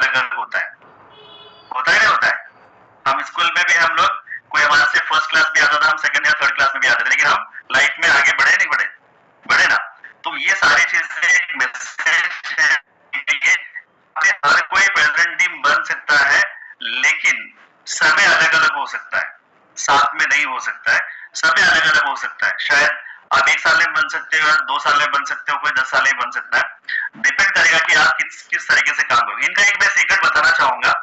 अलग अलग होता है नहीं होता है। हम स्कूल में भी हम लोग, कोई हमारे से फर्स्ट क्लास भी आता था, हम सेकंड या थर्ड क्लास में भी आते थे, लेकिन हम लाइफ में आगे बढ़े नहीं बढ़े, बढ़े ना। तो ये सारी चीजें एक मैसेज है कि हर कोई प्रेसिडेंट टीम बन सकता है, लेकिन समय अलग अलग हो सकता है, साथ में नहीं हो सकता है, समय अलग अलग हो सकता है। शायद आप 1 साल में बन सकते हो, 2 साल में बन सकते हो, कोई 10 साल में बन सकता है। डिपेंड करेगा कि आप किस तरीके से काम करोगे। इनका एक मैं सीक्रेट बताना चाहूंगा,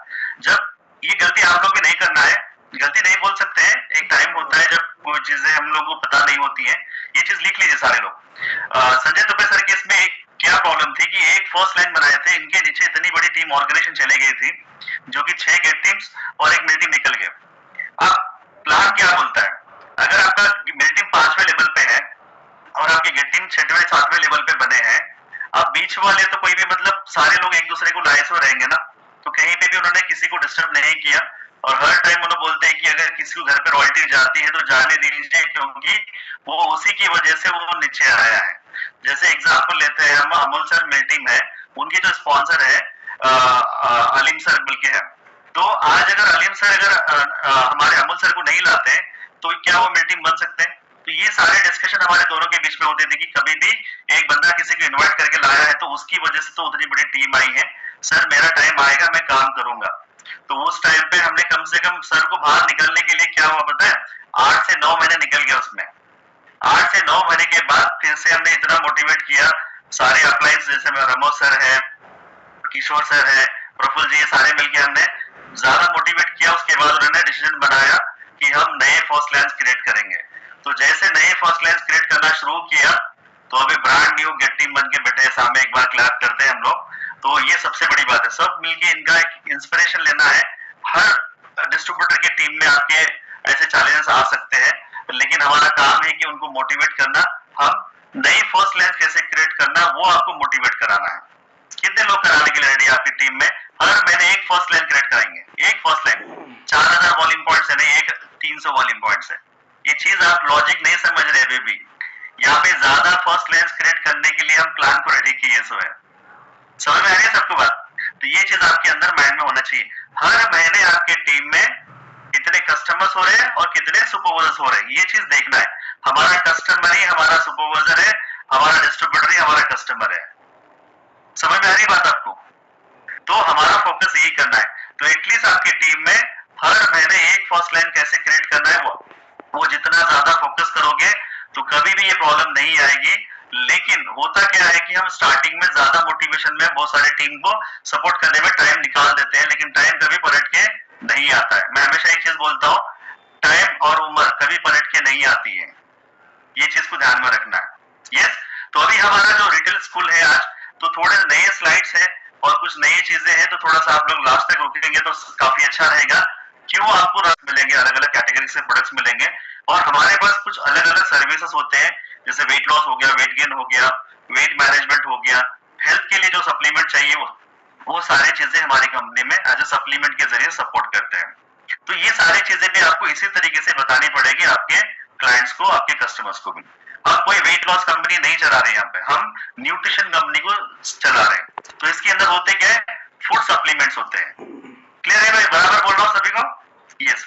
जब ये गलती आप लोग भी नहीं करना है, गलती नहीं बोल सकते हैं, एक टाइम होता है जब कोई चीजें हम लोग को पता नहीं होती है। ये चीज लिख लीजिए सारे लोग। संजय दुबे सर के इसमें एक क्या प्रॉब्लम थी कि एक फर्स्ट लाइन बनाए थे, इनके नीचे इतनी बड़ी टीम ऑर्गेनाइजेशन चली गई थी, जो कि 6 गेट टीम्स और एक मिड टीम निकल गए। अब प्लान क्या बोलता है, अगर आपका मिड टीम 5वें लेवल पे है और आपके गेट टीम 6वें 7वें लेवल पे बने हैं, अब बीच वाले तो कोई भी, मतलब सारे लोग एक दूसरे को लाए हुए रहेंगे ना, तो कहीं पे भी उन्होंने किसी को डिस्टर्ब नहीं किया। और हर टाइम उन्होंने बोलते हैं कि अगर किसी को घर पे रॉयल्टी जाती है तो जाने दीजिए, क्योंकि वो उसी की वजह से वो नीचे आया है। जैसे एग्जांपल लेते हैं हम, अमूल सर मिल टीम है, उनके जो स्पॉन्सर है अलीम सर मिल के है। तो आज अगर अलीम सर अगर हमारे अमूल सर को नहीं लाते तो क्या वो मिल टीम बन सकते हैं? तो ये सारे डिस्कशन हमारे दोनों के बीच में होते थे कि कभी भी एक बंदा किसी को इन्वाइट करके लाया है तो उसकी वजह से तो उतनी बड़ी टीम आई है, सर मेरा टाइम आएगा, मैं काम करूंगा। तो उस टाइम पे हमने कम से कम सर को बाहर निकलने के लिए क्या हुआ पता है, 8 से 9 महीने निकल गया उसमें। 8 से 9 महीने के बाद फिर से हमने इतना मोटिवेट किया, सारे अप्लाइंस जैसे रमोज सर है, किशोर सर है, प्रफुल्ल जी, सारे मिलकर हमने ज्यादा मोटिवेट किया। उसके बाद उन्होंने डिसीजन बनाया कि हम नए फर्स्ट लाइन्स क्रिएट करेंगे। तो जैसे नए फर्स्ट लाइन्स क्रिएट करना शुरू किया तो अभी ब्रांड न्यू गेट टीम बन के बैठे सामने, एक बार क्लैप करते हैं हम लोग। तो ये सबसे बड़ी बात है, सब मिलके इनका एक इंस्पिरेशन लेना है। हर डिस्ट्रीब्यूटर की टीम में आपके ऐसे चैलेंजेस आ सकते हैं, लेकिन हमारा काम है कि उनको मोटिवेट करना। हम नई फर्स्ट लाइन कैसे क्रिएट करना, वो आपको मोटिवेट कराना है। कितने लोग कराने के लिए रेडी आपकी टीम में? हर महीने एक फर्स्ट लाइन क्रिएट कराएंगे, एक फर्स्ट लाइन 4000 वॉल्यूम पॉइंट्स है, नहीं एक 300 वॉल्यूम पॉइंट्स है। ये चीज आप लॉजिक नहीं समझ रहे अभी भी। यहाँ पे ज्यादा फर्स्ट लाइन क्रिएट करने के लिए हम प्लान को रेडी किए सो है। समझ में आ रही है सबको बात? तो ये चीज आपके अंदर माइंड में होना चाहिए। हर महीने आपके टीम में कितने कस्टमर्स हो रहे हैं और कितने सुपरवाइजर्स हो रहे हैं, ये चीज देखना है। हमारा कस्टमर ही हमारा सुपरवाइजर है, हमारा डिस्ट्रीब्यूटर ही हमारा कस्टमर है। समझ में आ रही बात आपको? तो हमारा फोकस यही करना है। तो एटलीस्ट आपकी टीम में हर महीने एक फर्स्ट लाइन कैसे क्रिएट करना है, वो जितना ज्यादा फोकस करोगे तो कभी भी ये प्रॉब्लम नहीं आएगी। लेकिन होता क्या है कि हम स्टार्टिंग में ज्यादा मोटिवेशन में बहुत सारे टीम को सपोर्ट करने में टाइम निकाल देते हैं, लेकिन टाइम कभी पलट के नहीं आता है। मैं हमेशा एक चीज बोलता हूँ, टाइम और उम्र कभी पलट के नहीं आती है, ये चीज को ध्यान में रखना है। यस, तो अभी हमारा जो रिटेल स्कूल है आज, तो थोड़े नए स्लाइड्स है और कुछ नई चीजें हैं, तो थोड़ा सा आप लोग लास्ट तक रुकेंगे तो काफी अच्छा रहेगा। क्यों आपको रस मिलेंगे, अलग अलग कैटेगरी से प्रोडक्ट्स मिलेंगे, और हमारे पास कुछ अलग अलग सर्विसेज होते हैं, जैसे वेट लॉस हो गया, वेट गेन हो गया, वेट मैनेजमेंट हो गया, हेल्थ के लिए जो सप्लीमेंट चाहिए वो सारी चीजें हमारी कंपनी में एज ए सप्लीमेंट के जरिए सपोर्ट करते हैं। तो ये सारी चीजें भी आपको इसी तरीके से बतानी पड़ेगी आपके क्लाइंट्स को, आपके कस्टमर्स को भी। हम कोई वेट लॉस कंपनी नहीं चला रहे, यहाँ पे हम न्यूट्रिशन कंपनी को चला रहे हैं। तो इसके अंदर होते क्या है, फूड सप्लीमेंट्स होते हैं। क्लियर है भाई? बराबर बोल रहा हूँ सभी को? यस।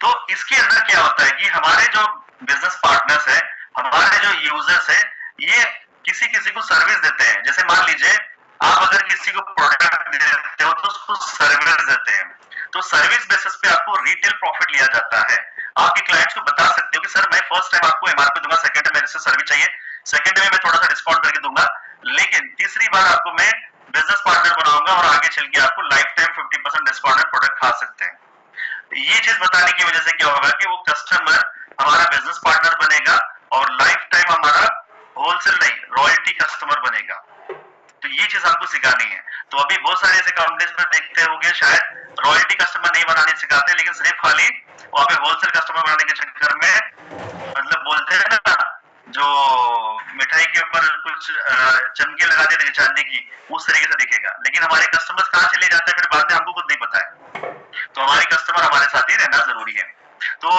तो इसके अंदर क्या होता है कि हमारे जो बिजनेस पार्टनर्स है, हमारे जो यूजर्स है, ये किसी किसी को सर्विस देते हैं। जैसे मान लीजिए आप अगर किसी को प्रोडक्ट देते हो तो उसको सर्विस देते हैं, तो सर्विस बेसिस पे आपको रिटेल प्रॉफिट लिया जाता है। आपके क्लाइंट्स को बता सकते हो कि सर मैं फर्स्ट टाइम आपको एमआरपी दूंगा, सेकंड टाइम मेरे से सर्विस चाहिए, सेकंड टाइम मैं थोड़ा सा डिस्काउंट करके दूंगा, लेकिन तीसरी बार आपको मैं बिजनेस पार्टनर बनाऊंगा और आगे चल के आपको लाइफ टाइम 50% डिस्काउंट में प्रोडक्ट खा सकते हैं। ये चीज बताने की वजह से क्या होगा कि वो कस्टमर हमारा बिजनेस पार्टनर बनेगा और लाइफ टाइम हमारा होलसेल नहीं रॉयल्टी कस्टमर बनेगा। तो ये चीज आपको सिखानी है। तो अभी बहुत सारे ऐसे कंपनीज में देखते होंगे शायद रॉयल्टी कस्टमर नहीं बनाने सिखाते, लेकिन सिर्फ खाली वहां पे होलसेल कस्टमर बनाने के चक्कर में, मतलब बोलते हैं ना जो मिठाई के ऊपर कुछ चमकी लगा देते चांदी की, उस तरीके से दिखेगा। लेकिन हमारे कस्टमर्स कहाँ चले जाते हैं फिर बाद में हमको खुद नहीं पता है। तो हमारे कस्टमर हमारे साथ ही रहना जरूरी है। तो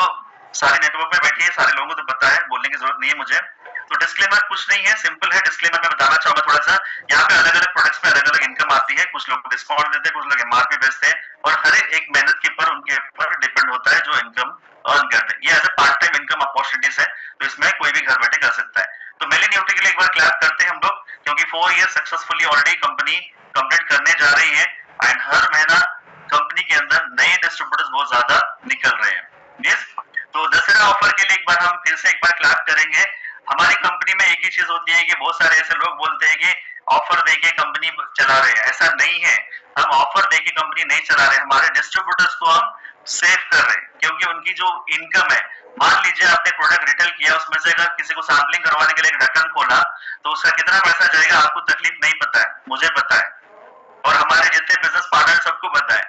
सारे नेटवर्क में बैठिए, सारे लोगों को तो पता है, बोलने की जरूरत नहीं है मुझे। तो डिस्क्लेमर कुछ नहीं है, सिंपल है डिस्क्लेमर। मैं बताना चाहूंगा थोड़ा सा, यहाँ पे अलग अलग प्रोडक्ट्स में अलग अलग इनकम आती है। कुछ लोग डिस्काउंट देते हैं, कुछ लोग एमआरपी बेचते हैं, और हर एक मेहनत के ऊपर उनके ऊपर डिपेंड होता है जो इनकम अर्न करते हैं। ये as a part time income opportunities है, तो इसमें कोई भी घर बैठे कर सकता है। तो मेली न्यूट्री के लिए एक बार क्लैप करते हैं हम लोग, क्योंकि 4 year successfully already company complete करने जा रही है, एंड हर महीना कंपनी के अंदर नए डिस्ट्रीब्यूटर्स बहुत ज्यादा निकल रहे हैं। यस, तो दशहरा ऑफर के लिए एक बार हम फिर से एक बार क्लैप करेंगे। हमारी कंपनी में एक ही चीज होती है कि बहुत सारे ऐसे लोग बोलते हैं कि ऑफर देके कंपनी चला रहे हैं, ऐसा नहीं है। हम ऑफर देके कंपनी नहीं चला रहे, हमारे डिस्ट्रीब्यूटर्स को हम सेव कर रहे हैं, क्योंकि उनकी जो इनकम है, मान लीजिए आपने प्रोडक्ट रिटेल किया, उसमें से अगर किसी को सैंपलिंग करवाने के लिए एक ढक्कन खोला तो उसका कितना पैसा जाएगा आपको तकलीफ नहीं पता है, मुझे पता है, और हमारे जितने बिजनेस पार्टनर सबको पता है।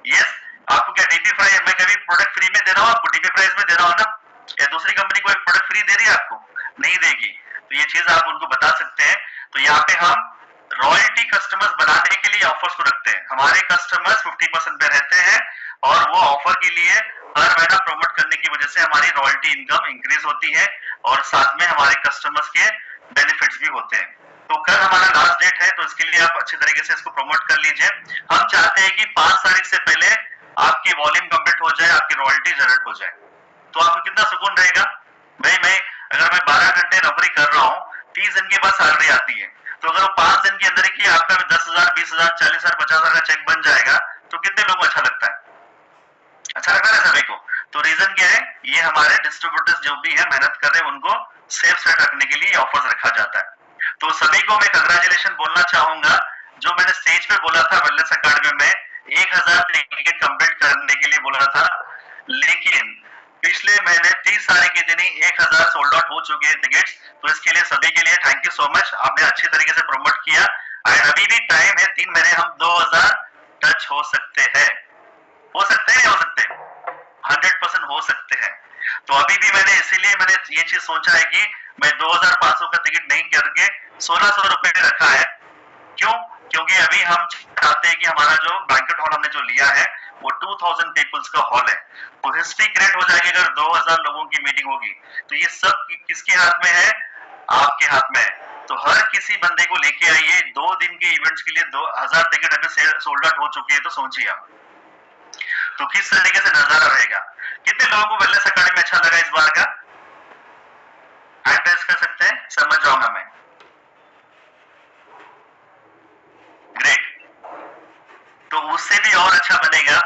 यस, आपको क्या डीपी प्राइस, मैं कभी प्रोडक्ट फ्री में दे रहा हूँ आपको, डीपी प्राइस में दे रहा हूँ ना, या दूसरी कंपनी को एक प्रोडक्ट फ्री दे रही है आपको, नहीं देगी। तो ये चीज आप उनको बता सकते हैं। तो यहाँ पे हम रॉयल्टी कस्टमर्स बनाने के लिए ऑफर्स को रखते हैं। हमारे कस्टमर्स 50% पे रहते हैं, और वो ऑफर के लिए हर महीना प्रमोट करने की वजह से हमारी रॉयल्टी इनकम इंक्रीज होती है, और साथ में हमारे कस्टमर्स के बेनिफिट्स भी होते हैं। तो कल हमारा लास्ट डेट है, तो इसके लिए आप अच्छी तरीके से इसको प्रमोट कर लीजिए। हम चाहते हैं कि 5 तारीख से पहले आपकी वॉल्यूम कंप्लीट हो जाए, आपकी रॉयल्टी जनरेट हो जाए। तो आपको कितना सुकून रहेगा भाई, अगर मैं 12 घंटे नौकरी कर रहा हूँ, 30 दिन के बाद सैलरी आती है, तो अगर वो 5 दिन के अंदर ही आपका 10,000, 20,000, 40,000, 50,000 का चेक बन जाएगा, तो कितने लोगों को अच्छा लगता है? अच्छा लगता है सभी को। तो रीजन क्या है, ये हमारे डिस्ट्रीब्यूटर्स जो भी है मेहनत कर रहे हैं, उनको सेफ साइड रखने के लिए ऑफर्स रखा जाता है। तो सभी को मैं कंग्रेचुलेशन बोलना चाहूंगा। जो मैंने स्टेज पे बोला था वेलनेस अकेडमी में 1000 टिकट कंप्लीट करने के लिए बोला था, लेकिन पिछले महीने 30 तारीख के दिन ही 1000 सोल्ड आउट हो चुके हैं टिकट्स। तो इसके लिए सभी के लिए थैंक यू सो मच, आपने अच्छी तरीके से प्रमोट किया, एंड अभी भी टाइम है, 3 महीने हम 2000 टच हो सकते हैं। हो सकते हैं, हो सकते हैं, 100% हो सकते हैं। तो अभी भी इसीलिए मैंने ये चीज सोचा है कि मैं 2500 का टिकट नहीं करके 1600 रुपए रखा है। क्यों? क्योंकि अभी हम चाहते हैं कि हमारा जो बैंकेट हॉल हमने जो लिया है वो 2000 पीपल्स का हॉल है, तो हिस्ट्री क्रिएट हो जाएगी अगर 2000 लोगों की मीटिंग होगी। तो ये सब किसके हाथ में है? आपके हाथ में है। तो हर किसी बंदे को लेके आइए। 2 दिन के इवेंट्स के लिए 2000 टिकट अभी सोल्ड आउट हो चुकी है, तो सोचिए आप तो किस तरीके से नजारा रहेगा। कितने लोगों को वेलनेस अकेडमी अच्छा लगा इस बार का? हैंड रेज कर सकते हैं, समझ जाऊंगा मैं। ग्रेट। तो उससे भी और अच्छा बनेगा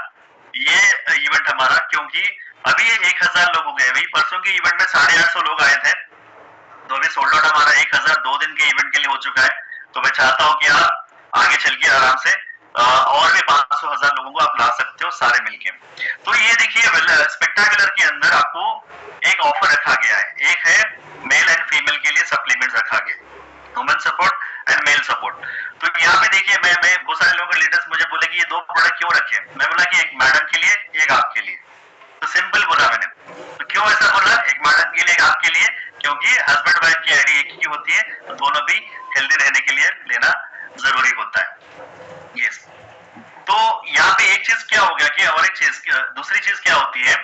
ये इवेंट हमारा, क्योंकि अभी ये 1000 लोग हो गए। वही परसों के इवेंट में 850 लोग आए थे, तो अभी सोल्ड आउट हमारा 1000 2 दिन के इवेंट के लिए हो चुका है। तो मैं चाहता हूं कि आप आगे चल के आराम से और भी 500,000 लोगों को आप ला सकते हो सारे मिलके। तो ये देखिए स्पेक्टाकुलर के अंदर आपको एक ऑफर रखा गया है। एक है मेल एंड फीमेल के लिए सप्लीमेंट रखा गया, women support and male support. तो यहाँ पे देखिए मैं बहुत सारे लोगों के लीडर्स मुझे बोले कि ये 2 प्रोडक्ट क्यों रखे। मैं बोला कि एक मैडम के लिए, एक आपके लिए। तो सिंपल बोला मैंने। तो क्यों ऐसा बोला, एक मैडम के लिए, एक आपके लिए? क्योंकि हस्बैंड वाइफ की आईडी एक ही होती है, तो दोनों भी हेल्दी रहने के लिए लेना जरूरी होता है। यस। तो यहाँ पे एक चीज क्या हो गया कि, और एक चीज दूसरी चीज क्या होती है,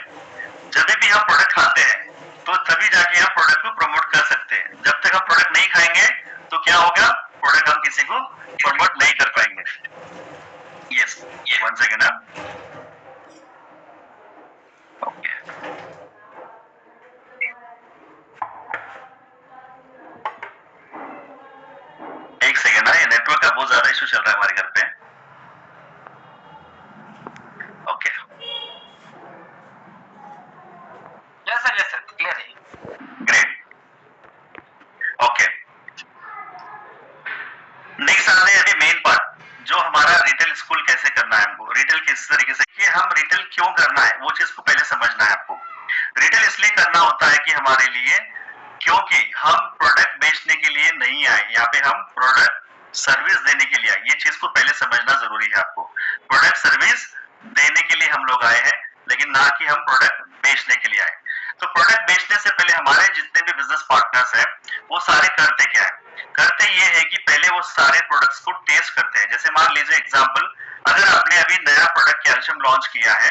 जब भी हम प्रोडक्ट खाते हैं तो तभी जाके हम प्रोडक्ट को प्रमोट कर सकते हैं। जब तक हम प्रोडक्ट नहीं खाएंगे तो क्या होगा, प्रोडक्ट हम किसी को प्रमोट नहीं कर पाएंगे। यस, ये 1 सेकेंड है। ओके, एक सेकेंड है, ये नेटवर्क का बहुत ज्यादा इशू चल रहा है हमारे घर पे। ओके, yes sir, clear है। ग्रेट। ओके, नेक्स्ट आते हैं अभी मेन पार्ट, जो हमारा रिटेल स्कूल कैसे करना है हमको, रिटेल किस तरीके से, कि हम रिटेल क्यों करना है वो चीज को पहले समझना है आपको। रिटेल इसलिए करना होता है कि हमारे लिए, क्योंकि हम प्रोडक्ट बेचने के लिए नहीं आए, यहाँ पे हम प्रोडक्ट सर्विस देने के लिए आए। ये चीज को पहले समझना जरूरी है आपको। प्रोडक्ट सर्विस देने के लिए हम लोग आए हैं, लेकिन ना कि हम प्रोडक्ट बेचने के लिए आए। तो प्रोडक्ट बेचने से पहले हमारे जितने भी बिजनेस पार्टनर्स हैं वो सारे करते क्या है, करते ये है कि पहले वो सारे प्रोडक्ट्स को टेस्ट करते हैं। जैसे मान लीजिए एग्जांपल, अगर आपने अभी नया प्रोडक्ट कैल्शियम लॉन्च किया है,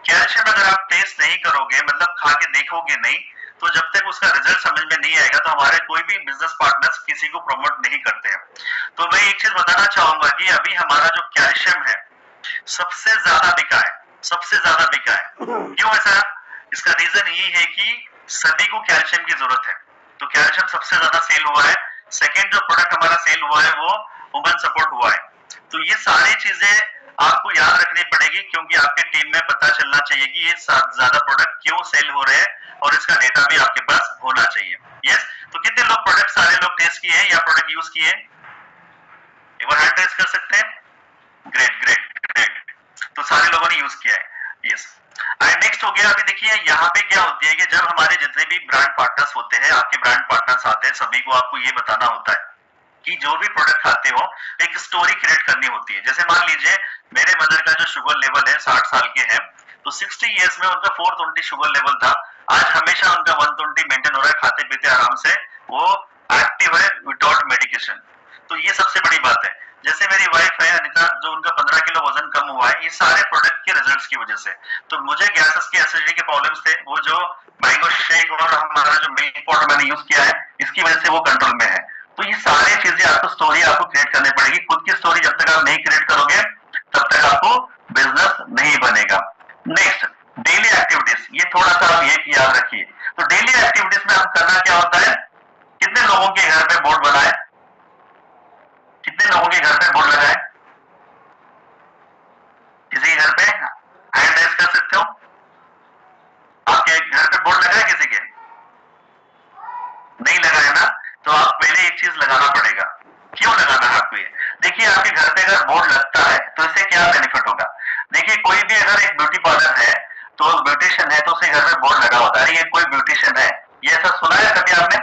कैल्शियम अगर आप टेस्ट नहीं करोगे, मतलब खा के देखोगे नहीं, तो जब तक उसका रिजल्ट समझ में नहीं आएगा तो हमारे कोई भी बिजनेस पार्टनर्स किसी को प्रमोट नहीं करते हैं। तो मैं एक चीज बताना चाहूंगा कि अभी हमारा जो कैल्शियम है सबसे ज्यादा बिका है, सबसे ज्यादा बिका है। क्यों ऐसा? इसका रीजन ये है कि सभी को कैल्शियम की जरूरत है, तो कैल्शियम सबसे ज्यादा सेल हुआ है। सेकेंड जो प्रोडक्ट हमारा सेल हुआ है वो वुमेन सपोर्ट हुआ है। तो ये सारी चीजें आपको याद रखनी पड़ेगी, क्योंकि आपके टीम में पता चलना चाहिए कि ये ज्यादा प्रोडक्ट क्यों सेल हो रहे हैं और इसका डेटा भी आपके पास होना चाहिए। यस, तो कितने लोग प्रोडक्ट सारे लोग टेस्ट किए हैं या प्रोडक्ट यूज किए? एक बार हैंड रेज कर सकते हैं? ग्रेट ग्रेट ग्रेट, तो सारे लोगों ने यूज किया है। यस, एंड नेक्स्ट हो गया। अभी देखिए यहाँ पे क्या होती है कि जब हमारे जितने भी ब्रांड पार्टनर्स होते हैं, आपके ब्रांड पार्टनर्स आते हैं, सभी को आपको ये बताना होता है कि जो भी प्रोडक्ट खाते हो एक स्टोरी क्रिएट करनी होती है। जैसे मान लीजिए मेरे मदर का जो शुगर लेवल है 60 साल के हैं, तो 60 इयर्स में उनका 420 शुगर लेवल था, आज हमेशा उनका 120 मेंटेन हो रहा है, खाते पीते आराम से, वो एक्टिव है विदाउट मेडिकेशन। तो ये सबसे बड़ी बात है। जैसे मेरी वाइफ है अनिता, जो उनका 15 किलो वजन कम हुआ है, ये सारे प्रोडक्ट के रिजल्ट्स की वजह से। तो मुझे गैसेस की एसिडिटी के प्रॉब्लम्स थे, वो जो मैंगो शेक और हमारा जो मिल्क पाउडर मैंने यूज किया है, इसकी वजह से वो कंट्रोल में है। तो ये सारी चीजें आपको स्टोरी आपको क्रिएट करनी पड़ेगी। खुद की स्टोरी जब तक आप नहीं क्रिएट करोगे तब तक आपको बिजनेस नहीं बनेगा। नेक्स्ट, डेली एक्टिविटीज, ये थोड़ा सा आप ये याद रखिए। तो डेली एक्टिविटीज में हम करना क्या होता है, कितने लोगों के घर पे बोर्ड बनाए, कितने लोगों के घर पे बोर्ड लगाए? किसी के घर पे हैंड रेज कर सकते हो? आपके घर पे बोर्ड लगा है किसी के? नहीं लगा है ना? तो आप पहले एक चीज लगाना पड़ेगा। क्यों लगाना है आपको ये? देखिए आपके घर पे अगर बोर्ड लगता है तो इससे क्या बेनिफिट होगा। देखिए कोई भी अगर एक ब्यूटी पार्लर है तो ब्यूटिशियन है तो उसके घर पे बोर्ड लगा होता है, ये कोई ब्यूटिशियन है, ये ऐसा सुना है कभी आपने?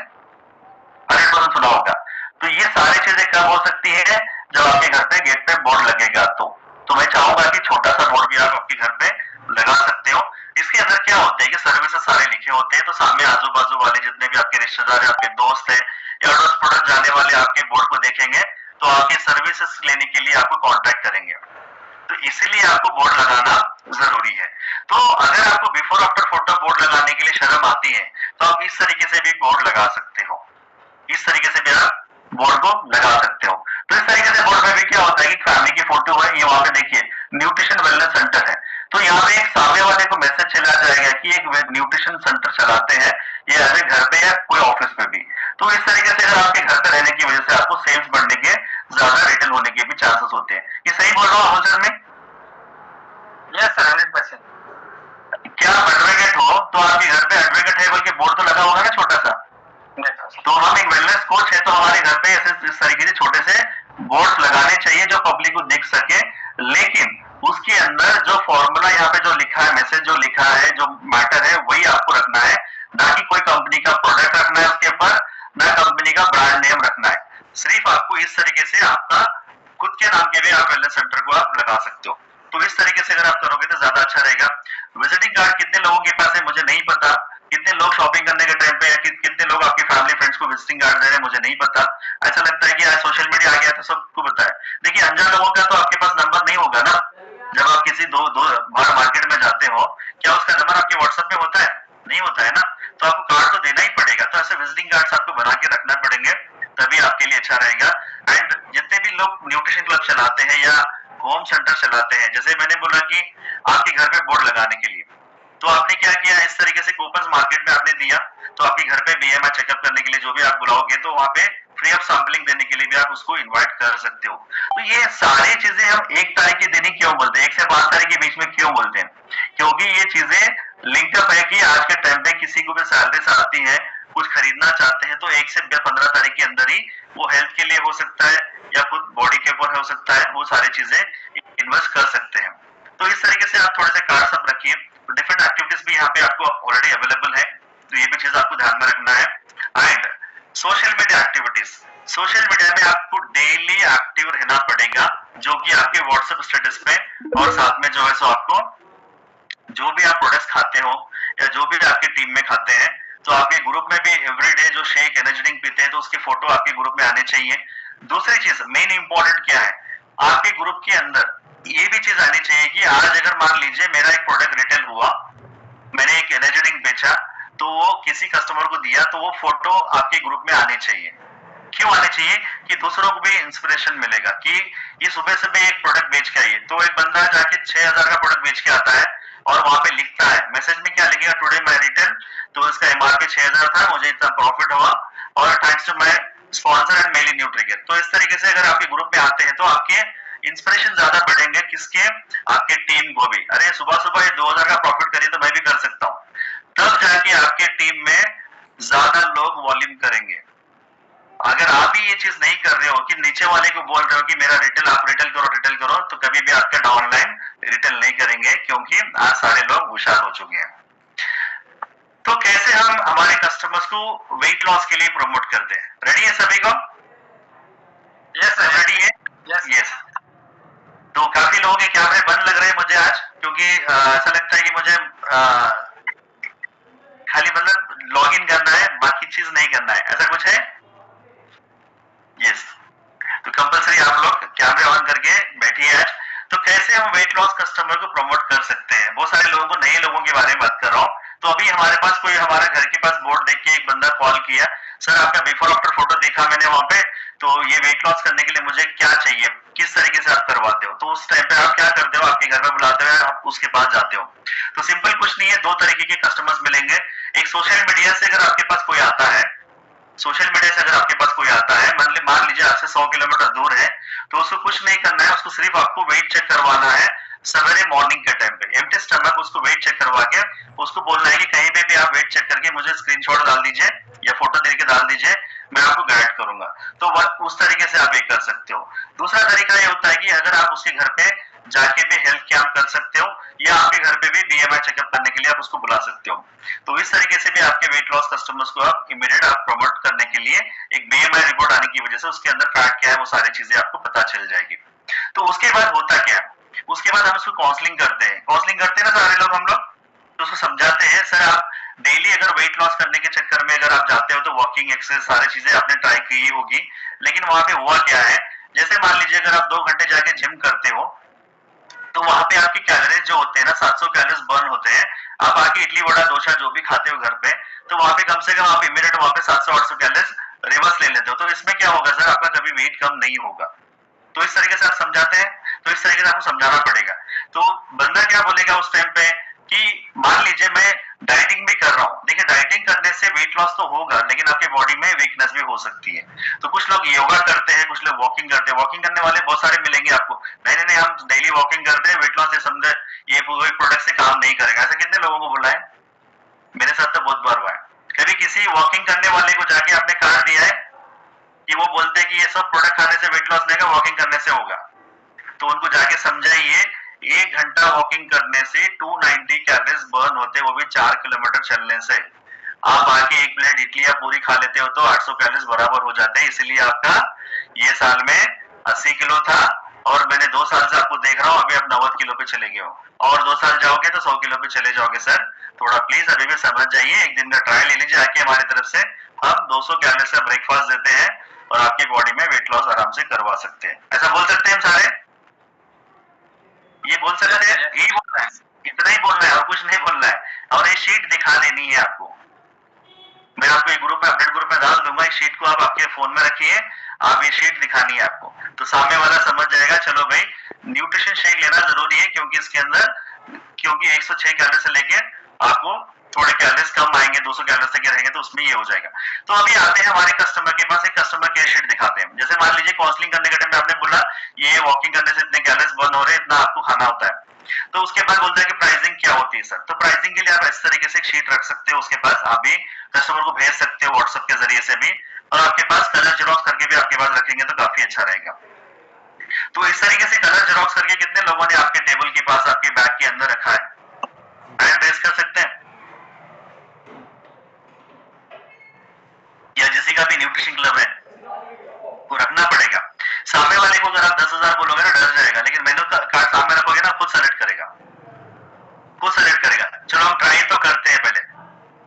100% सुना होगा। तो ये सारी चीजें कब हो सकती है, जब आपके घर पे गेट पे बोर्ड लगेगा। तो मैं चाहूंगा कि छोटा सा बोर्ड भी आप आपके घर पे लगा सकते हो। इसके अंदर क्या होता है कि सर्विसेज सारे लिखे होते हैं, तो सामने आजू बाजू वाले जितने भी आपके रिश्तेदार है, आपके दोस्त है या अड़ोस पड़ोस जाने वाले आपके बोर्ड को देखेंगे तो आपकी सर्विसेज लेने के लिए आपको कॉन्टेक्ट करेंगे। तो इसीलिए आपको बोर्ड लगाना जरूरी है। तो अगर आपको बिफोर आफ्टर फोटो बोर्ड लगाने के लिए शर्म आती है तो आप इस तरीके से भी बोर्ड लगा सकते हो, इस तरीके से भी आप बोर्ड को लगा सकते हो। तो इस तरीके से बोर्ड में भी क्या होता है कि फैमिली की फोटो है, ये वहां पे देखिए न्यूट्रिशन वेलनेस सेंटर है, तो यहाँ पे एक सामने वाले को मैसेज चला जाएगा कि एक न्यूट्रिशन सेंटर चलाते हैं, ये ऐसे घर पे या कोई ऑफिस में भी। तो इस तरीके से अगर आपके घर पे रहने की वजह से आपको सेल्स बढ़ने के, ज्यादा रिटर्न होने के भी चांसेस होते हैं। ये सही बोल रहा हूँ सर में? Yes sir, 100%। क्या आप एडवोकेट हो तो आपके घर पे एडवोकेट है बल्कि बोर्ड तो लगा होगा ना छोटा सा। तो हम एक वेलनेस कोच है तो हमारे घर पे ऐसे इस तरीके से छोटे से बोर्ड लगाने चाहिए जो पब्लिक को दिख सके, लेकिन उसके अंदर जो फॉर्मूला यहाँ पे जो लिखा है, मैसेज जो लिखा है, जो मैटर है वही आपको रखना है, ना कि कोई कंपनी का प्रोडक्ट रखना है उसके ऊपर, ना कंपनी का ब्रांड नेम रखना है। सिर्फ आपको इस तरीके से आपका खुद के नाम के भी आप वेलनेस सेंटर को आप लगा सकते हो। तो इस तरीके से अगर आप करोगे तो ज्यादा अच्छा रहेगा। विजिटिंग कार्ड कितने लोगों के पास है मुझे नहीं पता, कितने लोग शॉपिंग करने के टाइम पे या कितने लोग आपके फैमिली फ्रेंड्स को विजिटिंग कार्ड दे रहे हैं मुझे नहीं पता। ऐसा लगता है कि आज सोशल मीडिया आ गया तो सबको पता है। देखिए अनजान लोगों का तो आपके पास नंबर नहीं होगा ना, जब आप किसी दो बाहर मार्केट में जाते हो क्या उसका नंबर आपके व्हाट्सएप में होता है? नहीं होता है ना, तो आपको कार्ड तो देना ही पड़ेगा। तो ऐसे विजिटिंग कार्ड्स आपको बना के रखना पड़ेंगे, तभी आपके लिए अच्छा रहेगा। एंड जितने भी लोग न्यूट्रिशन क्लब चलाते हैं या होम सेंटर चलाते हैं, जैसे मैंने बोला कि आपके घर पे बोर्ड लगाने के लिए, तो आपने क्या किया, इस तरीके से कूपन्स मार्केट में आपने दिया, तो आपके घर पे बीएमआई चेकअप करने के लिए जो भी आप बुलाओगे तो वहां पे फ्री ऑफ सैंपलिंग देने के लिए भी आप उसको इनवाइट कर सकते हो। तो ये सारी चीजें हम 1 तारीख की देनी क्यों बोलते हैं, 1 से 5 तारीख के बीच में क्यों बोलते हैं, क्योंकि ये चीजें लिंकअप है कि आज के टाइम पे किसी को भी सैलरीज आती है, कुछ खरीदना चाहते हैं, तो 1 से 15 तारीख के अंदर ही वो हेल्थ के लिए हो सकता है या खुद बॉडी के ऊपर हो सकता है, वो सारी चीजें इन्वेस्ट कर सकते हैं। तो इस तरीके से आप थोड़े से कार्ड सब रखिए। डिफरेंट एक्टिविटीज भी यहाँ पे आपको ऑलरेडी अवेलेबल है, तो ये भी चीज आपको ध्यान में रखना है। And social media activities, social media में आपको डेली एक्टिव रहना पड़ेगा, जो कि आपके व्हाट्सएप स्टेटस पे, और साथ में जो है सो आपको जो भी आप प्रोडक्ट्स खाते हो या जो भी आपकी टीम में खाते हैं, तो आपके ग्रुप में भी एवरीडे जो शेक एनर्जी ड्रिंक पीते हैं तो उसकी फोटो आपके ग्रुप में आनी चाहिए। दूसरी चीज मेन इंपॉर्टेंट क्या है, आपके ग्रुप के अंदर ये भी चीज आनी चाहिए कि आज अगर मान लीजिए मेरा एक प्रोडक्ट रिटेल हुआ, मैंने एक एनर्जी ड्रिंक बेचा, तो वो किसी कस्टमर को दिया तो वो फोटो आपके ग्रुप में आनी चाहिए। क्यों आनी चाहिए? कि दूसरों को भी इंस्पिरेशन मिलेगा कि ये सुबह सुबह एक प्रोडक्ट बेच के आइए। तो एक बंदा जाके 6,000 का प्रोडक्ट बेच के आता है और वहां पे लिखता है, मैसेज में क्या लिखेगा, टुडे माय रिटर्न, तो इसका एमआरपी 6,000 था, मुझे इतना प्रॉफिट हुआ और thanks to my sponsor and मेली न्यूट्रिकेट। तो इस तरीके से अगर आपके ग्रुप में आते हैं तो आपके इंस्पिरेशन ज्यादा बढ़ेंगे, किसके? आपके टीम को भी। अरे सुबह सुबह ये 2,000 का प्रॉफिट करिए तो मैं भी कर सकता हूँ। तब जाके आपके टीम में ज्यादा लोग वॉल्यूम करेंगे। अगर आप ही ये चीज नहीं कर रहे हो कि नीचे वाले को बोल रहे हो कि मेरा रिटेल, आप रिटेल करो, तो कभी भी आपका डाउनलाइन रिटेल नहीं करेंगे, क्योंकि आज सारे लोग होशियार हो चुके हैं। तो कैसे हम हमारे कस्टमर्स को वेट लॉस के लिए प्रमोट करते हैं? रेडी है सभी को? यस सर, रेडी है? Yes yes. तो काफी लोगों के कैमरे बंद लग रहे हैं मुझे आज, क्योंकि ऐसा लगता है कि मुझे खाली मतलब लॉग इन करना है, बाकी चीज नहीं करना है, ऐसा कुछ है? यस। तो कंपलसरी आप लोग कैमरे ऑन करके बैठिए आज। तो कैसे हम वेट लॉस कस्टमर को प्रमोट कर सकते हैं? बहुत सारे लोगों को, नए लोगों के बारे में बात कर रहा हूँ। तो अभी हमारे पास कोई, हमारा घर के पास बोर्ड देख के एक बंदा कॉल किया, सर आपका बिफोर आफ्टर फोटो देखा मैंने वहां पे, तो ये वेट लॉस करने के लिए मुझे क्या चाहिए, किस तरीके से आप करवाते हो? तो उस टाइम पे आप क्या करते हो? आपके घर में बुलाते हो, आप उसके पास जाते हो। तो सिंपल कुछ नहीं है, दो तरीके के कस्टमर्स मिलेंगे। एक सोशल मीडिया से अगर आपके पास कोई आता है, सोशल मीडिया से अगर आपके पास कोई आता है, मान लीजिए आपसे 100 किलोमीटर दूर है, तो उसको कुछ नहीं करना है, उसको सिर्फ आपको वेट चेक करवाना है सवेरे मॉर्निंग के टाइम पे, एम्प्टी स्टमक उसको वेट चेक करवा के उसको बोलना है कि कहीं पे भी आप वेट चेक करके मुझे स्क्रीनशॉट डाल दीजिए या फोटो दे के डाल दीजिए, मैं आपको गाइड करूंगा। तो उस तरीके से आप ये कर सकते हो। दूसरा तरीका ये होता है कि अगर आप उसके घर पे जाके भी हेल्थ कैंप कर सकते हो, या आपके घर पे भी बीएमआई चेकअप करने के लिए आप उसको बुला सकते हो। तो इस तरीके से भी आपके वेट लॉस कस्टमर्स को आप इमीडिएट आप प्रमोट करने के लिए, एक बीएमआई रिपोर्ट आने की वजह से उसके अंदर फैट क्या है वो सारी चीजें आपको पता चल जाएगी। तो उसके बाद होता क्या है? उसके बाद हम उसको काउंसलिंग करते हैं। काउंसलिंग करते हैं ना सारे लोग, हम लोग तो उसको समझाते हैं, सर आप डेली अगर वेट लॉस करने के चक्कर में अगर आप जाते हो तो वॉकिंग, एक्सरसाइज, सारी चीजें आपने ट्राई की होगी, लेकिन वहां पे हुआ क्या है, जैसे मान लीजिए अगर आप 2 घंटे जाके जिम करते हो, तो वहां पे आपकी कैलोरीज जो होते हैं ना, 700 कैलोरीज बर्न होते हैं। आप आके इडली वड़ा डोसा जो भी खाते हो घर पे, तो वहां पे कम से कम आप इमीडिएट वहां पे 700-800 कैलोरीज रिवर्स ले लेते हो। तो इसमें क्या होगा सर, आपका कभी वेट कम नहीं होगा। तो इस तरीके से आप समझाते हैं, तो इस तरीके से आपको समझाना पड़ेगा। तो बंदा क्या बोलेगा उस टाइम पे कि मान लीजिए मैं डाइटिंग भी कर रहा हूँ, देखिए डाइटिंग करने से वेट लॉस तो होगा, लेकिन आपकी बॉडी में वीकनेस भी हो सकती है। तो कुछ लोग योगा करते हैं, कुछ लोग वॉकिंग करते हैं। वॉकिंग करने वाले बहुत सारे मिलेंगे आपको, नहीं नहीं नहीं हम डेली वॉकिंग करते हैं, वेट लॉस से समझे ये प्रोडक्ट से काम नहीं करेगा। ऐसा कितने लोगों को बोला है? मेरे साथ तो बहुत बार हुआ है। कभी किसी वॉकिंग करने वाले को जाके आपने कहा दिया है कि वो बोलते हैं कि ये सब प्रोडक्ट खाने से वेट लॉस नहीं होगा, वॉकिंग करने से होगा? तो उनको जाके समझाइए, 1 घंटा वॉकिंग करने से 290 कैलोरीज बर्न होते हैं, वो भी 4 किलोमीटर चलने से। आप आके एक प्लेट इडली या पूरी खा लेते हो तो 800 कैलोरीज बराबर हो जाते हैं। इसीलिए आपका ये साल में 80 किलो था, और मैंने 2 साल से आपको देख रहा हूँ, अभी आप 90 किलो पे चले गए हो, और 2 साल जाओगे तो 100 किलो पे चले जाओगे। सर थोड़ा प्लीज अभी भी समझ जाइए, एक दिन का ट्रायल ले लीजिए आके हमारी तरफ से, हम 200 कैलोरीज का ब्रेकफास्ट देते हैं और आपकी बॉडी में वेट लॉस आराम से करवा सकते हैं। ऐसा बोल सकते हैं हम सारे? ये बोल सकते हैं, यही बोलना है, इतना ही बोलना है और कुछ नहीं बोलना है। और ये शीट दिखा देनी है आपको, मैं आपको एक ग्रुप में, अपडेट ग्रुप में डाल दूंगा। इस शीट को आप आपके फोन में रखिए, आप ये शीट दिखानी है आपको, तो सामने वाला समझ जाएगा चलो भाई न्यूट्रिशन शेक लेना जरूरी है, क्योंकि इसके अंदर, क्योंकि 106 कैलोरी से लेके आपको थोड़े कैलोरीज कम आएंगे, 200 कैलोरी तक रहेंगे, तो उसमें ये हो जाएगा। तो अभी आते हैं हमारे कस्टमर के पास, एक कस्टमर केयर शीट दिखाते हैं। जैसे मान लीजिए काउंसलिंग करने के टाइम में आपने बोला ये वॉकिंग करने से इतने कैलोरीज बर्न हो रहे हैं, इतना आपको खाना होता है। तो उसके बाद बोलता है कि प्राइसिंग क्या होती है सर? तो प्राइसिंग के लिए आप इस तरीके से एक शीट रख सकते हो उसके पास, आप भी कस्टमर को भेज सकते हो व्हाट्सएप के जरिए से भी, और आपके पास कलर जेरॉक्स करके भी आपके पास रखेंगे तो काफी अच्छा रहेगा। तो इस तरीके से कलर जेरॉक्स करके कितने लोगों ने आपके टेबल के पास, आपके बैग के अंदर रखा है? हैंड रेज कर सकते हैं? या जिसी का भी न्यूट्रिशन क्लब है वो रखना पड़ेगा। सामने वाले को अगर आप 10,000 बोलोगे ना डर जाएगा, लेकिन मेनू कार्ड सामने रखोगे ना खुद सेलेक्ट करेगा, खुद सेलेक्ट करेगा। चलो हम ट्राई तो करते हैं पहले,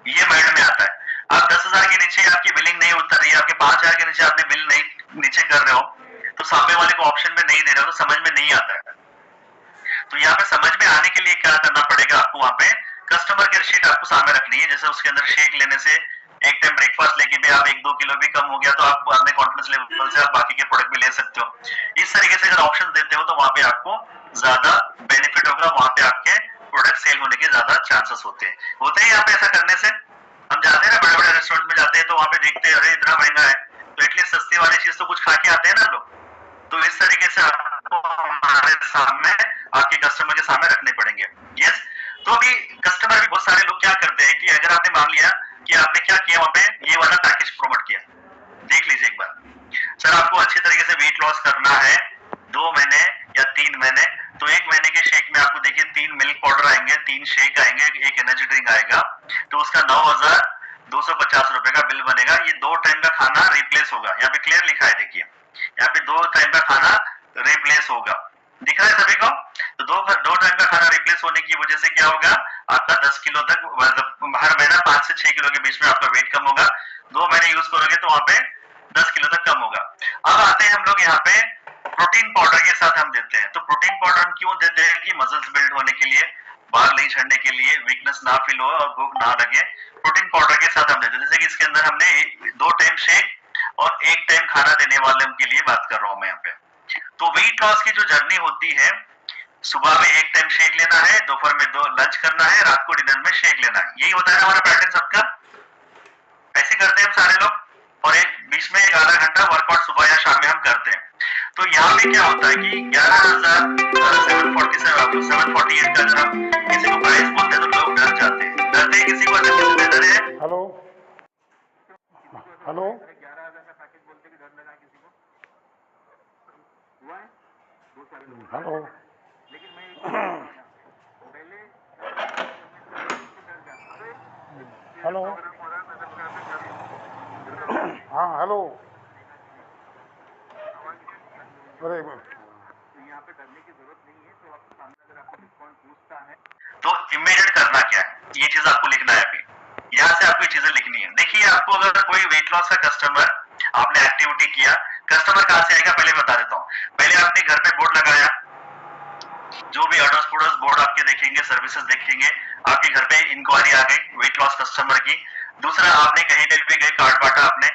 ये माइंड में आता है। आप 10,000 के नीचे आपकी बिलिंग नहीं उतर रही है, आपके 5,000 के नीचे आपने बिल नहीं नीचे कर रहे हो, तो सामने वाले को ऑप्शन में नहीं दे रहे हो, तो समझ में नहीं आता है। तो यहाँ पे समझ में आने के लिए क्या करना पड़ेगा आपको, वहां पे कस्टमर केयर शीट आपको सामने रखनी है, जैसे उसके अंदर शेक लेने से एक टाइम ब्रेकफास्ट लेके भी आप 1-2 किलो भी कम हो गया तो आप अपने कॉन्फिडेंस लेवल से आप बाकी के प्रोडक्ट भी ले सकते हो। इस तरीके से अगर ऑप्शन देते हो तो वहां पे आपको ज्यादा बेनिफिट होगा, वहां पे आपके प्रोडक्ट सेल होने के ज्यादा चांसेस होते हैं। होते हैं यहाँ पे ऐसा करने से, हम जाते हैं ना बड़े बड़े रेस्टोरेंट में जाते हैं तो वहां पे देखते हैं अरे इतना महंगा है, तो एटलीस्ट सस्ती वाली चीज तो कुछ खा के आते हैं ना लोग। तो इस तरीके से आपको हमारे सामने आपके कस्टमर के सामने रखने पड़ेंगे। यस, तो अभी कस्टमर भी बहुत सारे लोग क्या करते हैं कि अगर आपने मान लिया कि आपने क्या किया वहां पे ये वाला पैकेज प्रमोट किया, देख लीजिए एक बार, सर आपको अच्छे तरीके से वेट लॉस करना है 2 महीने या 3 महीने, तो 1 महीने के शेक में आपको देखिए 3 मिल्क पाउडर आएंगे, 3 शेक आएंगे, एक एनर्जी ड्रिंक आएगा, तो उसका 9,250 रुपए का बिल बनेगा। ये 2 टाइम का खाना रिप्लेस होगा, यहाँ पे क्लियर लिखा है, देखिए यहाँ पे 2 टाइम का खाना रिप्लेस होगा, दिख रहा है सभी को। तो 2 टाइम का खाना रिप्लेस होने की वजह से क्या होगा, आपका 10 किलो तक हर महीना 5 से 6 किलो के बीच में आपका वेट कम होगा। 2 महीने यूज करोगे तो वहां पे 10 किलो तक कम होगा। अब आते हैं हम लोग यहाँ पे प्रोटीन पाउडर के साथ हम देते हैं। तो प्रोटीन पाउडर हम क्यों देते हैं कि मसल्स बिल्ड होने के लिए, बाल नहीं झड़ने के लिए, वीकनेस ना फील हो और भूख ना लगे, प्रोटीन पाउडर के साथ हम देते हैं। जैसे कि इसके अंदर हमने 2 टाइम शेक और 1 टाइम खाना देने वाले के लिए बात कर रहा हूं मैं यहाँ पे। तो वेट लॉस की जो जर्नी होती है, सुबह में 1 टाइम शेक लेना है, दोपहर में 2 लंच करना है, रात को डिनर में शेक लेना है, यही होता है हमारा पैटर्न सबका। ऐसे करते हैं हम सारे लोग, और एक बीच में एक आधा घंटा वर्कआउट सुबह या शाम में हम करते हैं। तो यहाँ पे क्या होता है कि 11,748 का अगर हम किसी को प्राइस बोलते हैं तो लोग डर जाते हैं, डरते हैं किसी को अच्छा किसी में डर है। हेलो हेलो, हेलो, हेलो, हाँ हेलो, अरे तो इमीडिएट करना क्या है, ये चीज आपको लिखना है अभी, यहाँ से आपको ये चीजें लिखनी है। देखिए आपको अगर कोई वेट लॉस का कस्टमर, आपने एक्टिविटी किया, कस्टमर कहाँ से आएगा पहले बता देता हूँ। पहले आपने घर पे बोर्ड लगाया, जो भी अडोस पड़ोस बोर्ड आपके देखेंगे, सर्विसेज देखेंगे, आपके घर पे इंक्वायरी आ गई वेट लॉस कस्टमर की। दूसरा, आपने कहीं पे भी गए कार्ड बांटा आपने,